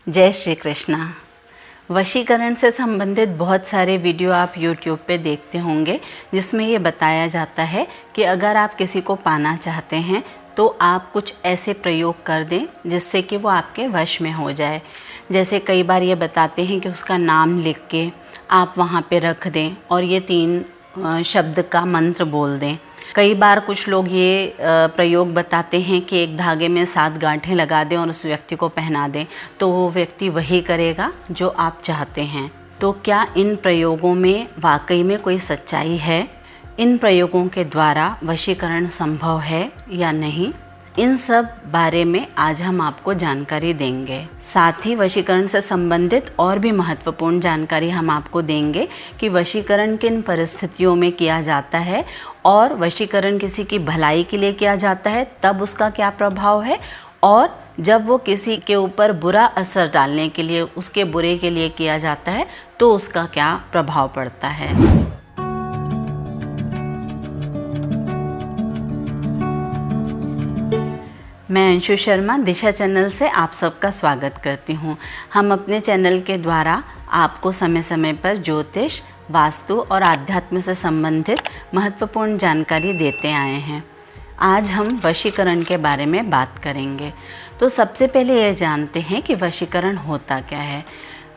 जय श्री कृष्णा। वशीकरण से संबंधित बहुत सारे वीडियो आप YouTube पे देखते होंगे, जिसमें ये बताया जाता है कि अगर आप किसी को पाना चाहते हैं तो आप कुछ ऐसे प्रयोग कर दें जिससे कि वो आपके वश में हो जाए। जैसे कई बार ये बताते हैं कि उसका नाम लिख के आप वहाँ पे रख दें और ये 3 शब्द का मंत्र बोल दें। कई बार कुछ लोग ये प्रयोग बताते हैं कि एक धागे में 7 गांठें लगा दें और उस व्यक्ति को पहना दें, तो वो व्यक्ति वही करेगा जो आप चाहते हैं। तो क्या इन प्रयोगों में वाकई में कोई सच्चाई है? इन प्रयोगों के द्वारा वशीकरण संभव है या नहीं? इन सब बारे में आज हम आपको जानकारी देंगे। साथ ही वशीकरण से संबंधित और भी महत्वपूर्ण जानकारी हम आपको देंगे कि वशीकरण किन परिस्थितियों में किया जाता है और वशीकरण किसी की भलाई के लिए किया जाता है तब उसका क्या प्रभाव है, और जब वो किसी के ऊपर बुरा असर डालने के लिए, उसके बुरे के लिए किया जाता है तो उसका क्या प्रभाव पड़ता है। मैं अंशु शर्मा दिशा चैनल से आप सबका स्वागत करती हूँ। हम अपने चैनल के द्वारा आपको समय समय पर ज्योतिष, वास्तु और आध्यात्म से संबंधित महत्वपूर्ण जानकारी देते आए हैं। आज हम वशीकरण के बारे में बात करेंगे। तो सबसे पहले ये जानते हैं कि वशीकरण होता क्या है।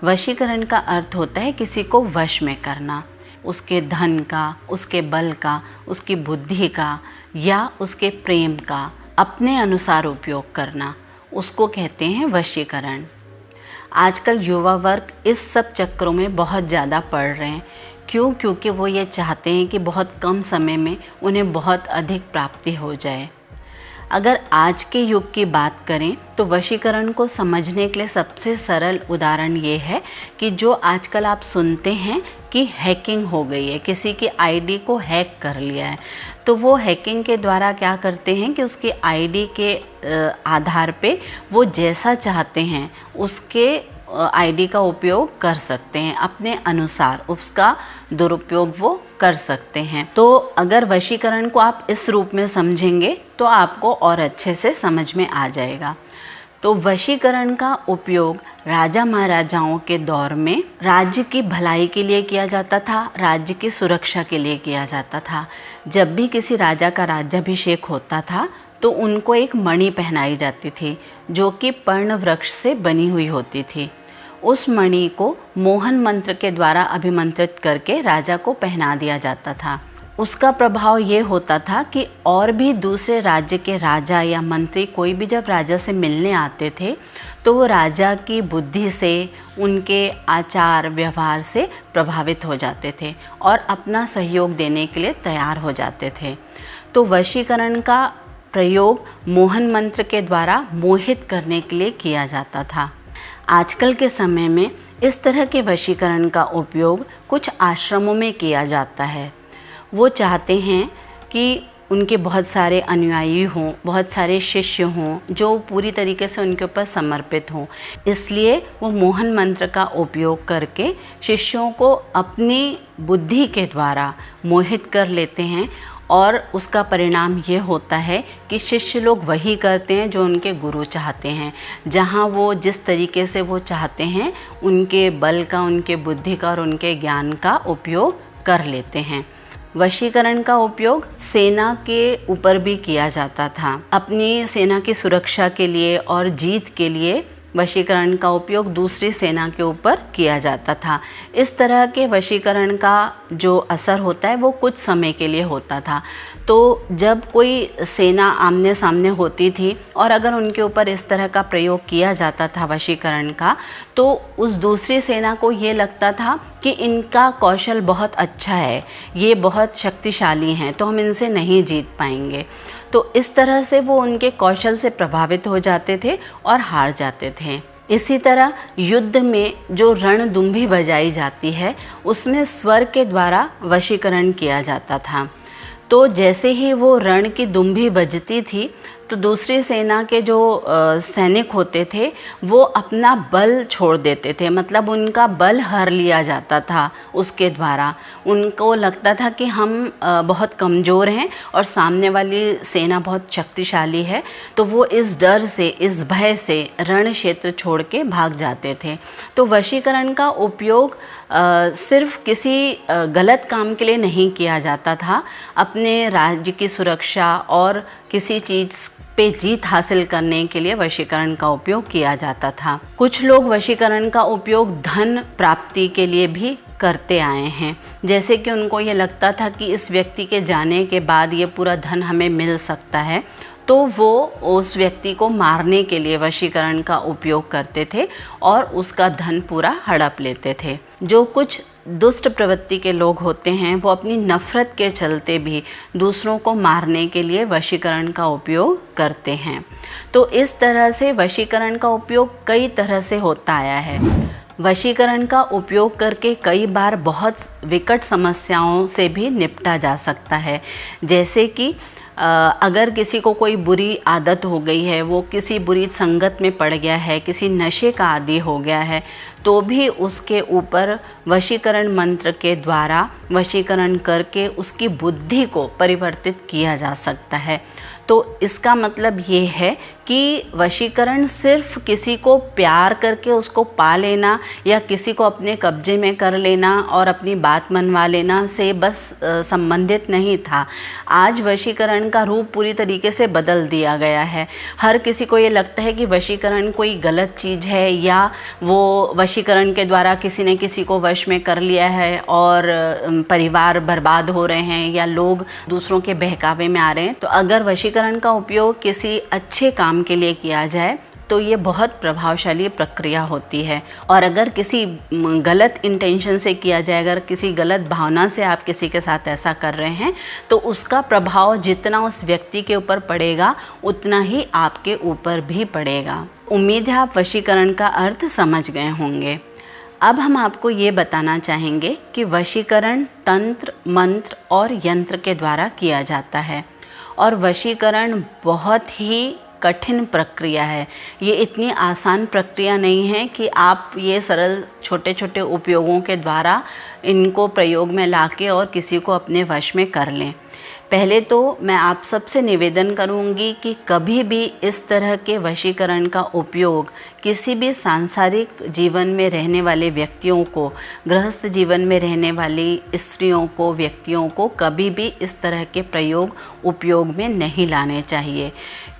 वशीकरण का अर्थ होता है किसी को वश में करना, उसके धन का, उसके बल का, उसकी बुद्धि का या उसके प्रेम का अपने अनुसार उपयोग करना, उसको कहते हैं वशीकरण। आजकल युवा वर्ग इस सब चक्रों में बहुत ज़्यादा पड़ रहे हैं। क्यों? क्योंकि वो ये चाहते हैं कि बहुत कम समय में उन्हें बहुत अधिक प्राप्ति हो जाए। अगर आज के युग की बात करें तो वशीकरण को समझने के लिए सबसे सरल उदाहरण ये है कि जो आजकल आप सुनते हैं कि हैकिंग हो गई है, किसी की आईडी को हैक कर लिया है, तो वो हैकिंग के द्वारा क्या करते हैं कि उसकी आईडी के आधार पे वो जैसा चाहते हैं उसके आईडी का उपयोग कर सकते हैं, अपने अनुसार उसका दुरुपयोग वो कर सकते हैं। तो अगर वशीकरण को आप इस रूप में समझेंगे तो आपको और अच्छे से समझ में आ जाएगा। तो वशीकरण का उपयोग राजा महाराजाओं के दौर में राज्य की भलाई के लिए किया जाता था, राज्य की सुरक्षा के लिए किया जाता था। जब भी किसी राजा का राज्याभिषेक होता था तो उनको एक मणि पहनाई जाती थी जो कि पर्ण वृक्ष से बनी हुई होती थी। उस मणि को मोहन मंत्र के द्वारा अभिमंत्रित करके राजा को पहना दिया जाता था। उसका प्रभाव ये होता था कि और भी दूसरे राज्य के राजा या मंत्री कोई भी जब राजा से मिलने आते थे तो वो राजा की बुद्धि से, उनके आचार व्यवहार से प्रभावित हो जाते थे और अपना सहयोग देने के लिए तैयार हो जाते थे। तो वशीकरण का प्रयोग मोहन मंत्र के द्वारा मोहित करने के लिए किया जाता था। आजकल के समय में इस तरह के वशीकरण का उपयोग कुछ आश्रमों में किया जाता है। वो चाहते हैं कि उनके बहुत सारे अनुयायी हों, बहुत सारे शिष्य हों जो पूरी तरीके से उनके ऊपर समर्पित हों, इसलिए वो मोहन मंत्र का उपयोग करके शिष्यों को अपनी बुद्धि के द्वारा मोहित कर लेते हैं और उसका परिणाम ये होता है कि शिष्य लोग वही करते हैं जो उनके गुरु चाहते हैं। जहाँ वो जिस तरीके से वो चाहते हैं उनके बल का, उनके बुद्धि का और उनके ज्ञान का उपयोग कर लेते हैं। वशीकरण का उपयोग सेना के ऊपर भी किया जाता था। अपनी सेना की सुरक्षा के लिए और जीत के लिए वशीकरण का उपयोग दूसरी सेना के ऊपर किया जाता था। इस तरह के वशीकरण का जो असर होता है वो कुछ समय के लिए होता था। तो जब कोई सेना आमने सामने होती थी और अगर उनके ऊपर इस तरह का प्रयोग किया जाता था वशीकरण का, तो उस दूसरी सेना को ये लगता था कि इनका कौशल बहुत अच्छा है, ये बहुत शक्तिशाली हैं, तो हम इनसे नहीं जीत पाएंगे। तो इस तरह से वो उनके कौशल से प्रभावित हो जाते थे और हार जाते थे। इसी तरह युद्ध में जो रणदुंभी बजाई जाती है उसमें स्वर के द्वारा वशीकरण किया जाता था। तो जैसे ही वो रण की दुंभी बजती थी तो दूसरी सेना के जो सैनिक होते थे वो अपना बल छोड़ देते थे, मतलब उनका बल हर लिया जाता था उसके द्वारा। उनको लगता था कि हम बहुत कमज़ोर हैं और सामने वाली सेना बहुत शक्तिशाली है, तो वो इस डर से, इस भय से रण क्षेत्र छोड़ के भाग जाते थे। तो वशीकरण का उपयोग सिर्फ किसी गलत काम के लिए नहीं किया जाता था, अपने राज्य की सुरक्षा और किसी चीज़ पे जीत हासिल करने के लिए वशीकरण का उपयोग किया जाता था। कुछ लोग वशीकरण का उपयोग धन प्राप्ति के लिए भी करते आए हैं, जैसे कि उनको ये लगता था कि इस व्यक्ति के जाने के बाद ये पूरा धन हमें मिल सकता है, तो वो उस व्यक्ति को मारने के लिए वशीकरण का उपयोग करते थे और उसका धन पूरा हड़प लेते थे। जो कुछ दुष्ट प्रवृत्ति के लोग होते हैं वो अपनी नफ़रत के चलते भी दूसरों को मारने के लिए वशीकरण का उपयोग करते हैं। तो इस तरह से वशीकरण का उपयोग कई तरह से होता आया है। वशीकरण का उपयोग करके कई बार बहुत विकट समस्याओं से भी निपटा जा सकता है, जैसे कि अगर किसी को कोई बुरी आदत हो गई है, वो किसी बुरी संगत में पड़ गया है, किसी नशे का आदी हो गया है, तो भी उसके ऊपर वशीकरण मंत्र के द्वारा वशीकरण करके उसकी बुद्धि को परिवर्तित किया जा सकता है। तो इसका मतलब ये है कि वशीकरण सिर्फ किसी को प्यार करके उसको पा लेना या किसी को अपने कब्जे में कर लेना और अपनी बात मनवा लेना से बस संबंधित नहीं था। आज वशीकरण का रूप पूरी तरीके से बदल दिया गया है। हर किसी को ये लगता है कि वशीकरण कोई गलत चीज़ है या वो वशीकरण के द्वारा किसी ने किसी को वश में कर लिया है और परिवार बर्बाद हो रहे हैं या लोग दूसरों के बहकावे में आ रहे हैं। तो अगर वशीकरण का उपयोग किसी अच्छे काम के लिए किया जाए तो ये बहुत प्रभावशाली प्रक्रिया होती है। और अगर किसी गलत इंटेंशन से किया जाए, अगर किसी गलत भावना से आप किसी के साथ ऐसा कर रहे हैं, तो उसका प्रभाव जितना उस व्यक्ति के ऊपर पड़ेगा उतना ही आपके ऊपर भी पड़ेगा। उम्मीद है आप वशीकरण का अर्थ समझ गए होंगे। अब हम आपको ये बताना चाहेंगे कि वशीकरण तंत्र, मंत्र और यंत्र के द्वारा किया जाता है और वशीकरण बहुत ही कठिन प्रक्रिया है। ये इतनी आसान प्रक्रिया नहीं है कि आप ये सरल छोटे छोटे उपयोगों के द्वारा इनको प्रयोग में लाके और किसी को अपने वश में कर लें। पहले तो मैं आप सबसे निवेदन करूंगी कि कभी भी इस तरह के वशीकरण का उपयोग किसी भी सांसारिक जीवन में रहने वाले व्यक्तियों को, गृहस्थ जीवन में रहने वाली स्त्रियों को, व्यक्तियों को कभी भी इस तरह के प्रयोग उपयोग में नहीं लाने चाहिए,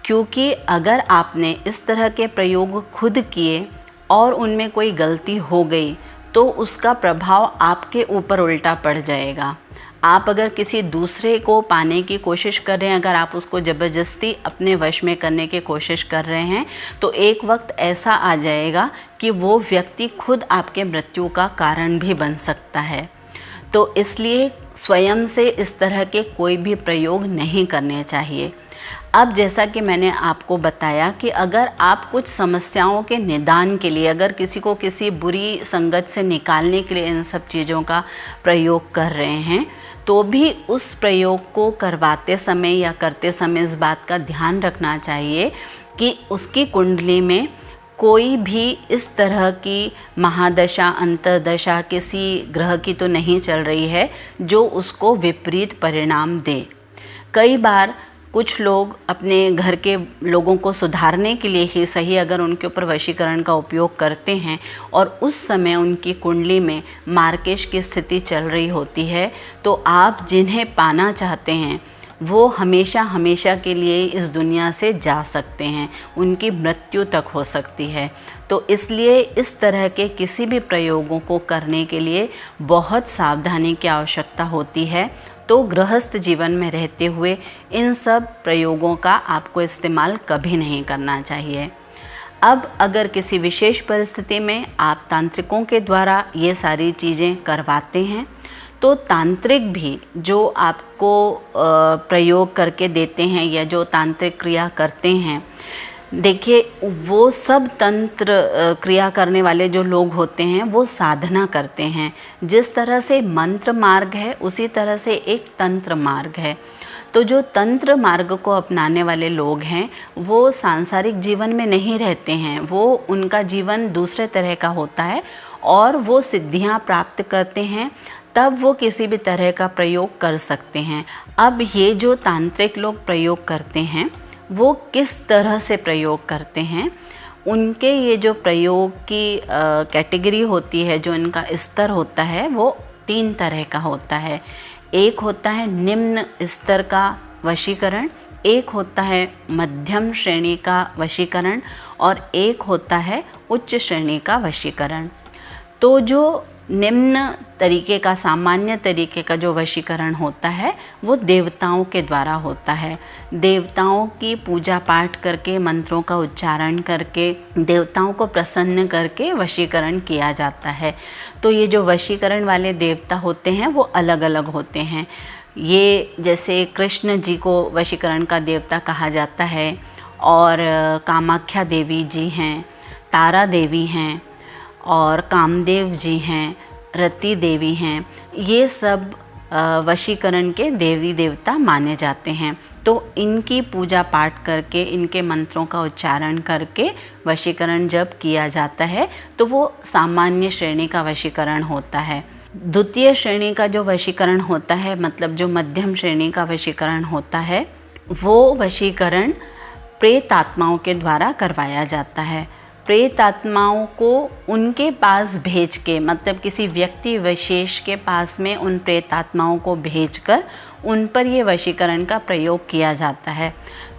क्योंकि अगर आपने इस तरह के प्रयोग खुद किए और उनमें कोई गलती हो गई तो उसका प्रभाव आपके ऊपर उल्टा पड़ जाएगा। आप अगर किसी दूसरे को पाने की कोशिश कर रहे हैं, अगर आप उसको ज़बरदस्ती अपने वश में करने की कोशिश कर रहे हैं, तो एक वक्त ऐसा आ जाएगा कि वो व्यक्ति खुद आपके मृत्यु का कारण भी बन सकता है। तो इसलिए स्वयं से इस तरह के कोई भी प्रयोग नहीं करने चाहिए। अब जैसा कि मैंने आपको बताया कि अगर आप कुछ समस्याओं के निदान के लिए, अगर किसी को किसी बुरी संगत से निकालने के लिए इन सब चीज़ों का प्रयोग कर रहे हैं, तो भी उस प्रयोग को करवाते समय या करते समय इस बात का ध्यान रखना चाहिए कि उसकी कुंडली में कोई भी इस तरह की महादशा, अंतर्दशा किसी ग्रह की तो नहीं चल रही है जो उसको विपरीत परिणाम दे। कई बार कुछ लोग अपने घर के लोगों को सुधारने के लिए ही सही अगर उनके ऊपर वशीकरण का उपयोग करते हैं और उस समय उनकी कुंडली में मार्केश की स्थिति चल रही होती है, तो आप जिन्हें पाना चाहते हैं वो हमेशा हमेशा के लिए इस दुनिया से जा सकते हैं, उनकी मृत्यु तक हो सकती है। तो इसलिए इस तरह के किसी भी प्रयोगों को करने के लिए बहुत सावधानी की आवश्यकता होती है। तो गृहस्थ जीवन में रहते हुए इन सब प्रयोगों का आपको इस्तेमाल कभी नहीं करना चाहिए। अब अगर किसी विशेष परिस्थिति में आप तांत्रिकों के द्वारा ये सारी चीज़ें करवाते हैं, तो तांत्रिक भी जो आपको प्रयोग करके देते हैं या जो तांत्रिक क्रिया करते हैं, देखिए वो सब तंत्र क्रिया करने वाले जो लोग होते हैं वो साधना करते हैं। जिस तरह से मंत्र मार्ग है उसी तरह से एक तंत्र मार्ग है। तो जो तंत्र मार्ग को अपनाने वाले लोग हैं वो सांसारिक जीवन में नहीं रहते हैं, वो उनका जीवन दूसरे तरह का होता है और वो सिद्धियां प्राप्त करते हैं, तब वो किसी भी तरह का प्रयोग कर सकते हैं। अब ये जो तांत्रिक लोग प्रयोग करते हैं वो किस तरह से प्रयोग करते हैं, उनके ये जो प्रयोग की कैटेगरी होती है, जो इनका स्तर होता है वो 3 तरह का होता है। एक होता है निम्न स्तर का वशीकरण, एक होता है मध्यम श्रेणी का वशीकरण और एक होता है उच्च श्रेणी का वशीकरण। तो जो निम्न तरीके का, सामान्य तरीके का जो वशीकरण होता है वो देवताओं के द्वारा होता है। देवताओं की पूजा पाठ करके, मंत्रों का उच्चारण करके, देवताओं को प्रसन्न करके वशीकरण किया जाता है। तो ये जो वशीकरण वाले देवता होते हैं वो अलग अलग होते हैं। ये जैसे कृष्ण जी को वशीकरण का देवता कहा जाता है, और कामाख्या देवी जी हैं, तारा देवी हैं, और कामदेव जी हैं, रति देवी हैं। ये सब वशीकरण के देवी देवता माने जाते हैं। तो इनकी पूजा पाठ करके, इनके मंत्रों का उच्चारण करके वशीकरण जब किया जाता है तो वो सामान्य श्रेणी का वशीकरण होता है। द्वितीय श्रेणी का जो वशीकरण होता है, मतलब जो मध्यम श्रेणी का वशीकरण होता है, वो वशीकरण प्रेत आत्माओं के द्वारा करवाया जाता है। प्रेत आत्माओं को उनके पास भेज के, मतलब किसी व्यक्ति विशेष के पास में उन प्रेत आत्माओं को भेजकर उन पर ये वशीकरण का प्रयोग किया जाता है।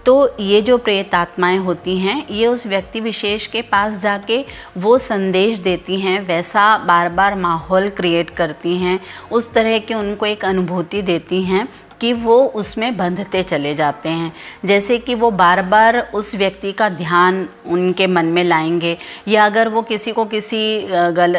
तो ये जो प्रेत आत्माएं होती हैं ये उस व्यक्ति विशेष के पास जाके वो संदेश देती हैं, वैसा बार बार माहौल क्रिएट करती हैं, उस तरह की उनको एक अनुभूति देती हैं कि वो उसमें बंधते चले जाते हैं। जैसे कि वो बार बार उस व्यक्ति का ध्यान उनके मन में लाएंगे, या अगर वो किसी को किसी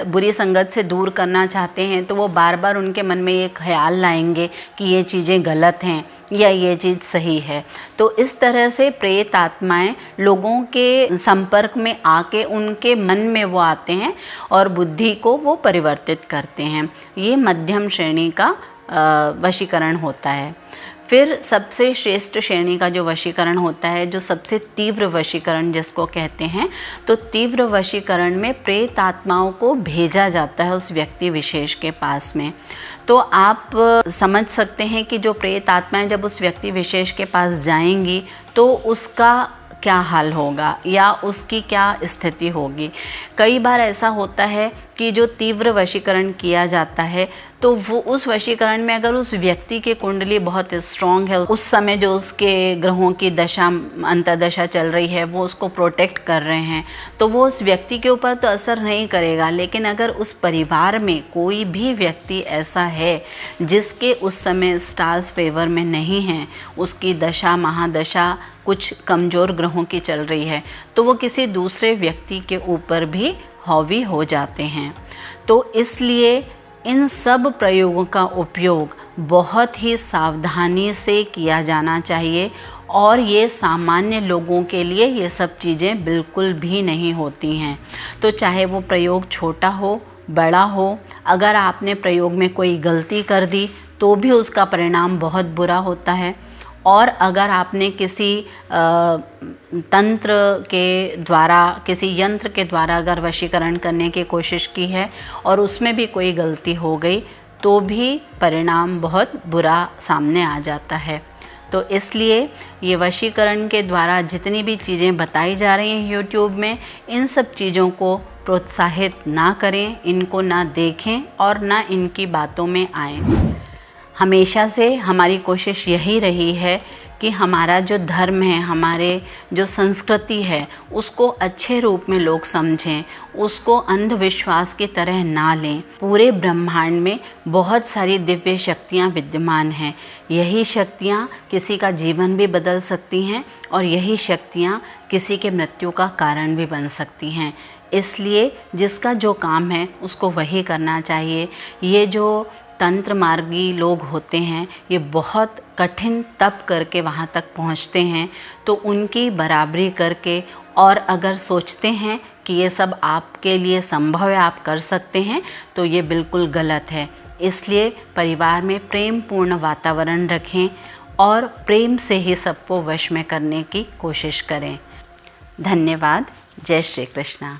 बुरी संगत से दूर करना चाहते हैं तो वो बार बार उनके मन में ये ख्याल लाएंगे कि ये चीज़ें गलत हैं या ये चीज़ सही है। तो इस तरह से प्रेत आत्माएं लोगों के संपर्क में आके उनके मन में वो आते हैं और बुद्धि को वो परिवर्तित करते हैं। ये मध्यम श्रेणी का वशीकरण होता है। फिर सबसे श्रेष्ठ श्रेणी का जो वशीकरण होता है, जो सबसे तीव्र वशीकरण जिसको कहते हैं, तो तीव्र वशीकरण में प्रेत आत्माओं को भेजा जाता है उस व्यक्ति विशेष के पास में। तो आप समझ सकते हैं कि जो प्रेत आत्माएं जब उस व्यक्ति विशेष के पास जाएंगी तो उसका क्या हाल होगा या उसकी क्या स्थिति होगी। कई बार ऐसा होता है कि जो तीव्र वशीकरण किया जाता है तो वो उस वशीकरण में अगर उस व्यक्ति की कुंडली बहुत स्ट्रॉन्ग है, उस समय जो उसके ग्रहों की दशा अंतर्दशा चल रही है वो उसको प्रोटेक्ट कर रहे हैं, तो वो उस व्यक्ति के ऊपर तो असर नहीं करेगा। लेकिन अगर उस परिवार में कोई भी व्यक्ति ऐसा है जिसके उस समय स्टार्स फेवर में नहीं हैं, उसकी दशा महादशा कुछ कमज़ोर ग्रहों की चल रही है, तो वो किसी दूसरे व्यक्ति के ऊपर भी हावी हो जाते हैं। तो इसलिए इन सब प्रयोगों का उपयोग बहुत ही सावधानी से किया जाना चाहिए, और ये सामान्य लोगों के लिए ये सब चीज़ें बिल्कुल भी नहीं होती हैं। तो चाहे वो प्रयोग छोटा हो बड़ा हो, अगर आपने प्रयोग में कोई गलती कर दी तो भी उसका परिणाम बहुत बुरा होता है। और अगर आपने किसी तंत्र के द्वारा, किसी यंत्र के द्वारा अगर वशीकरण करने की कोशिश की है और उसमें भी कोई गलती हो गई तो भी परिणाम बहुत बुरा सामने आ जाता है। तो इसलिए ये वशीकरण के द्वारा जितनी भी चीज़ें बताई जा रही हैं यूट्यूब में, इन सब चीज़ों को प्रोत्साहित ना करें, इनको ना देखें और ना इनकी बातों में आएं। हमेशा से हमारी कोशिश यही रही है कि हमारा जो धर्म है, हमारे जो संस्कृति है, उसको अच्छे रूप में लोग समझें, उसको अंधविश्वास की तरह ना लें। पूरे ब्रह्मांड में बहुत सारी दिव्य शक्तियाँ विद्यमान हैं। यही शक्तियाँ किसी का जीवन भी बदल सकती हैं और यही शक्तियाँ किसी के मृत्यु का कारण भी बन सकती हैं। इसलिए जिसका जो काम है उसको वही करना चाहिए। ये जो तंत्र मार्गी लोग होते हैं ये बहुत कठिन तप करके वहाँ तक पहुँचते हैं, तो उनकी बराबरी करके और अगर सोचते हैं कि ये सब आपके लिए संभव है, आप कर सकते हैं, तो ये बिल्कुल गलत है। इसलिए परिवार में प्रेम पूर्ण वातावरण रखें और प्रेम से ही सबको वश में करने की कोशिश करें। धन्यवाद। जय श्री कृष्णा।